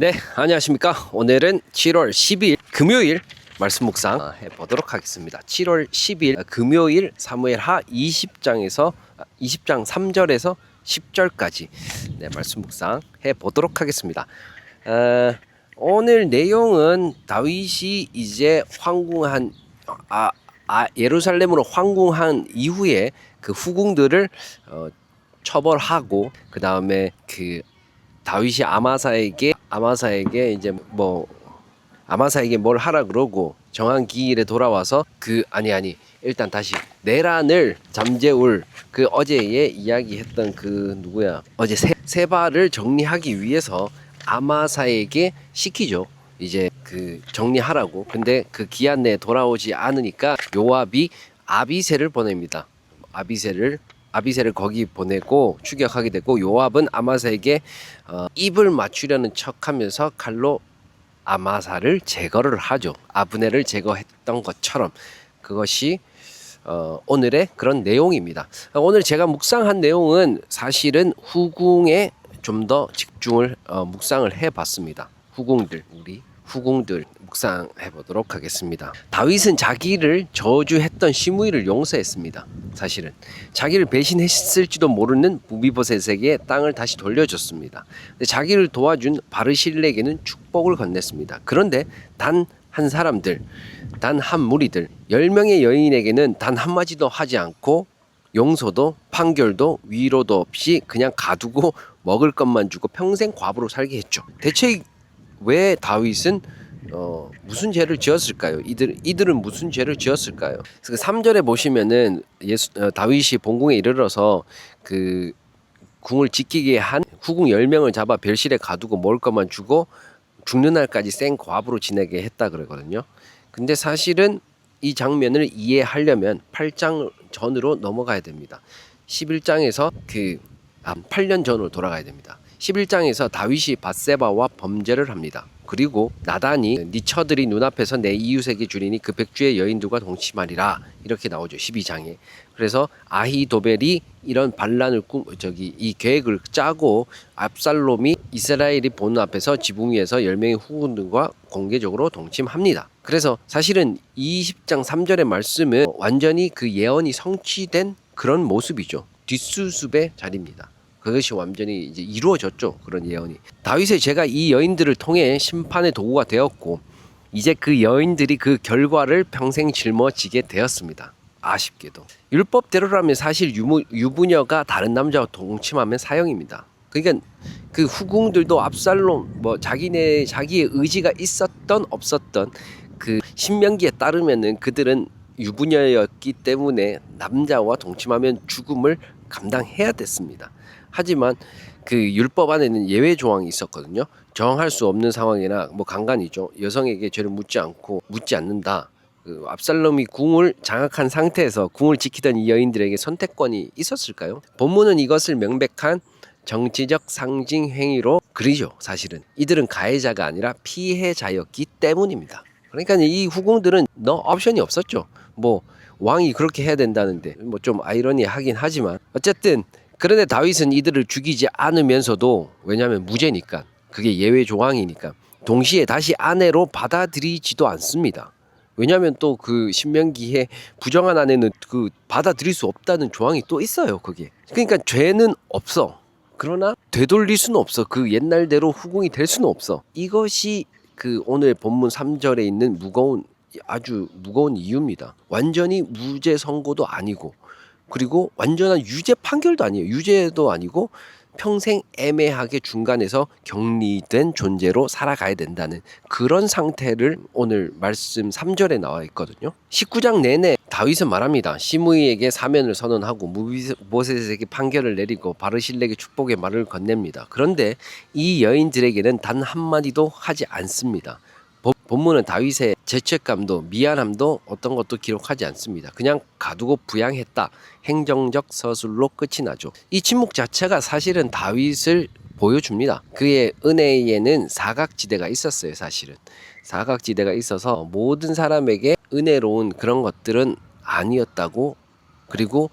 네, 안녕하십니까. 오늘은 7월 10일 금요일 말씀 묵상 해보도록 하겠습니다. 7월 10일 금요일 사무엘하 20장에서 20장 3절에서 10절까지 말씀 묵상 해보도록 하겠습니다. 오늘 내용은 다윗이 이제 황궁한 예루살렘으로 황궁한 이후에 그 후궁들을 처벌하고 그 다음에 그 다윗이 아마사에게 이제 아마사에게 뭘 하라 그러고 정한 기일에 돌아와서 일단 다시 내란을 잠재울 그 어제에 이야기했던 그 누구야 어제 세바를 정리하기 위해서 아마사에게 시키죠. 이제 그 정리하라고. 근데 그 기한 내에 돌아오지 않으니까 요압이 아비새를 보냅니다. 아비새를 거기 보내고 추격하게 되고, 요압은 아마사에게 입을 맞추려는 척하면서 칼로 아마사를 제거를 하죠. 아브넬을 제거했던 것처럼. 그것이 오늘의 그런 내용입니다. 오늘 제가 묵상한 내용은 사실은 후궁에 좀 더 집중을 묵상을 해봤습니다. 우리 후궁들 묵상해 보도록 하겠습니다. 다윗은 자기를 저주했던 시므이를 용서했습니다. 사실은 자기를 배신했을지도 모르는 무비보셋에게 땅을 다시 돌려줬습니다. 자기를 도와준 바르실레에게는 축복을 건넸습니다. 그런데 단 한 무리들 10명의 여인에게는 단 한마디도 하지 않고 용서도 판결도 위로도 없이 그냥 가두고 먹을 것만 주고 평생 과부로 살게 했죠. 대체 왜 다윗은 무슨 죄를 지었을까요? 이들은 무슨 죄를 지었을까요? 그래서 3절에 보시면은 다윗이 본궁에 이르러서 그 궁을 지키게 한 후궁 10명을 잡아 벨실에 가두고 먹을 것만 주고 죽는 날까지 생 과부로 지내게 했다 그러거든요. 근데 사실은 이 장면을 이해하려면 8장 전으로 넘어가야 됩니다. 11장에서 8년 전으로 돌아가야 됩니다. 11장에서 다윗이 밧세바와 범죄를 합니다. 그리고 나단이 네 처들이 눈앞에서 내 이웃에게 주리니 그 백주의 여인들과 동침하리라 이렇게 나오죠. 12장에. 그래서 아히도벨이 이런 반란을 이 계획을 짜고 압살롬이 이스라엘이 보는 앞에서 지붕 위에서 10명의 후궁들과 공개적으로 동침합니다. 그래서 사실은 20장 3절의 말씀은 완전히 그 예언이 성취된 그런 모습이죠. 뒷수습의 자리입니다. 그것이 완전히 이제 이루어졌죠. 그런 예언이. 다윗의 죄가 이 여인들을 통해 심판의 도구가 되었고, 이제 그 여인들이 그 결과를 평생 짊어지게 되었습니다. 아쉽게도. 율법대로라면 사실 유부녀가 다른 남자와 동침하면 사형입니다. 그러니까 그 후궁들도 압살롬 자기의 의지가 있었던 없었던 그 신명기에 따르면은 그들은 유부녀였기 때문에 남자와 동침하면 죽음을 감당해야 됐습니다. 하지만 그 율법 안에는 예외 조항이 있었거든요. 정할 수 없는 상황이나 강간이죠. 여성에게 죄를 묻지 않는다. 그 압살롬이 궁을 장악한 상태에서 궁을 지키던 이 여인들에게 선택권이 있었을까요? 본문은 이것을 명백한 정치적 상징 행위로 그리죠. 사실은 이들은 가해자가 아니라 피해자였기 때문입니다. 그러니까 이 후궁들은 옵션이 없었죠. 왕이 그렇게 해야 된다는데 좀 아이러니하긴 하지만 어쨌든 그런데 다윗은 이들을 죽이지 않으면서도, 왜냐하면 무죄니까, 그게 예외 조항이니까 동시에 다시 아내로 받아들이지도 않습니다. 왜냐하면 또 그 신명기에 부정한 아내는 그 받아들일 수 없다는 조항이 또 있어요. 그게 그러니까 죄는 없어. 그러나 되돌릴 수는 없어. 그 옛날대로 후궁이 될 수는 없어. 이것이 그 오늘 본문 3절에 있는 아주 무거운 이유입니다. 완전히 무죄 선고도 아니고, 그리고 완전한 유죄 판결도 아니에요. 유죄도 아니고 평생 애매하게 중간에서 격리된 존재로 살아가야 된다는 그런 상태를 오늘 말씀 3절에 나와 있거든요. 19장 내내 다윗은 말합니다. 시므이에게 사면을 선언하고 무비보셋에게 판결을 내리고 바르실레에게 축복의 말을 건넵니다. 그런데 이 여인들에게는 단 한마디도 하지 않습니다. 본문은 다윗의 죄책감도 미안함도 어떤 것도 기록하지 않습니다. 그냥 가두고 부양했다. 행정적 서술로 끝이 나죠. 이 침묵 자체가 사실은 다윗을 보여줍니다. 그의 은혜에는 사각지대가 있었어요. 사실은 사각지대가 있어서 모든 사람에게 은혜로운 그런 것들은 아니었다고, 그리고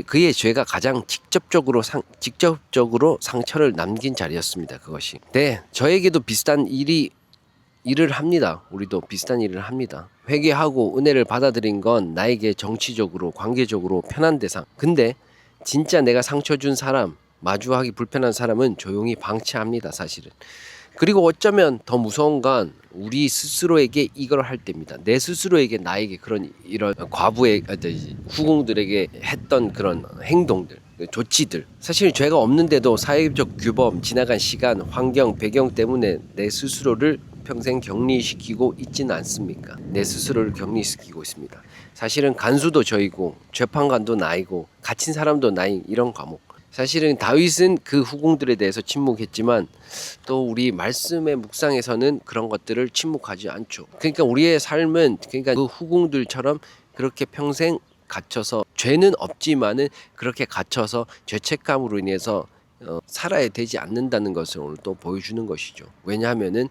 그의 죄가 가장 직접적으로 상처를 남긴 자리였습니다. 그것이. 네, 저에게도 비슷한 일을 합니다. 우리도 비슷한 일을 합니다. 회개하고 은혜를 받아들인 건 나에게 정치적으로, 관계적으로 편한 대상. 근데 진짜 내가 상처 준 사람, 마주하기 불편한 사람은 조용히 방치합니다. 사실은. 그리고 어쩌면 더 무서운 건 우리 스스로에게 이걸 할 때입니다. 내 스스로에게 나에게 이런 과부의 후궁들에게 했던 그런 행동들, 조치들. 사실 죄가 없는데도 사회적 규범, 지나간 시간, 환경, 배경 때문에 내 스스로를 평생 격리시키고 있지는 않습니까? 내 스스로를 격리시키고 있습니다. 사실은 간수도 저이고 재판관도 나이고 갇힌 사람도 나인 이런 과목. 사실은 다윗은 그 후궁들에 대해서 침묵했지만 또 우리 말씀의 묵상에서는 그런 것들을 침묵하지 않죠. 그러니까 우리의 삶은 그러니까 그 후궁들처럼 그렇게 평생 갇혀서 죄는 없지만은 그렇게 갇혀서 죄책감으로 인해서 살아야 되지 않는다는 것을 오늘 또 보여주는 것이죠. 왜냐하면은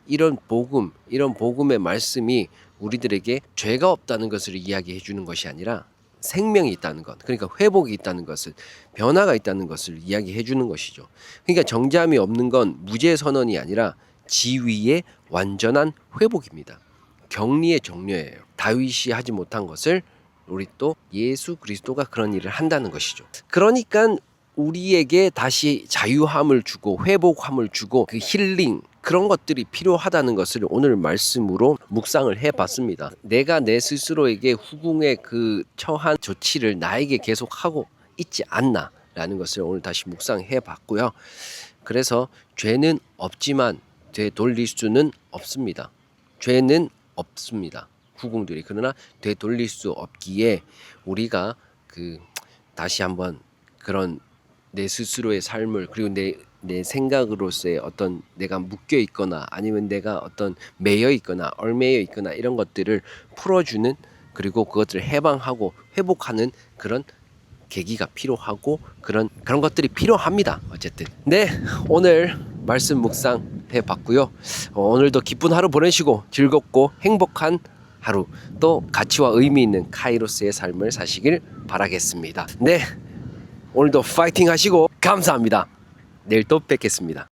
이런 복음의 말씀이 우리들에게 죄가 없다는 것을 이야기해 주는 것이 아니라 생명이 있다는 것, 그러니까 회복이 있다는 것을, 변화가 있다는 것을 이야기해 주는 것이죠. 그러니까 정죄함이 없는 건 무죄 선언이 아니라 지위의 완전한 회복입니다. 격리의 종료예요. 다윗이 하지 못한 것을 우리 또 예수 그리스도가 그런 일을 한다는 것이죠. 그러니까 우리에게 다시 자유함을 주고 회복함을 주고 그 힐링, 그런 것들이 필요하다는 것을 오늘 말씀으로 묵상을 해봤습니다. 내가 내 스스로에게 후궁의 그 처한 조치를 나에게 계속하고 있지 않나라는 것을 오늘 다시 묵상해봤고요. 그래서 죄는 없지만 되돌릴 수는 없습니다. 죄는 없습니다. 후궁들이. 그러나 되돌릴 수 없기에 우리가 다시 한번 그런 내 스스로의 삶을, 그리고 내 생각으로서의 어떤 내가 묶여 있거나 아니면 내가 어떤 매여 있거나 얽매여 있거나 이런 것들을 풀어주는, 그리고 그것들을 해방하고 회복하는 그런 계기가 필요하고 그런 것들이 필요합니다. 어쨌든 네, 오늘 말씀 묵상 해봤고요. 오늘도 기쁜 하루 보내시고 즐겁고 행복한 하루, 또 가치와 의미 있는 카이로스의 삶을 사시길 바라겠습니다. 네, 오늘도 파이팅 하시고 감사합니다. 내일 또 뵙겠습니다.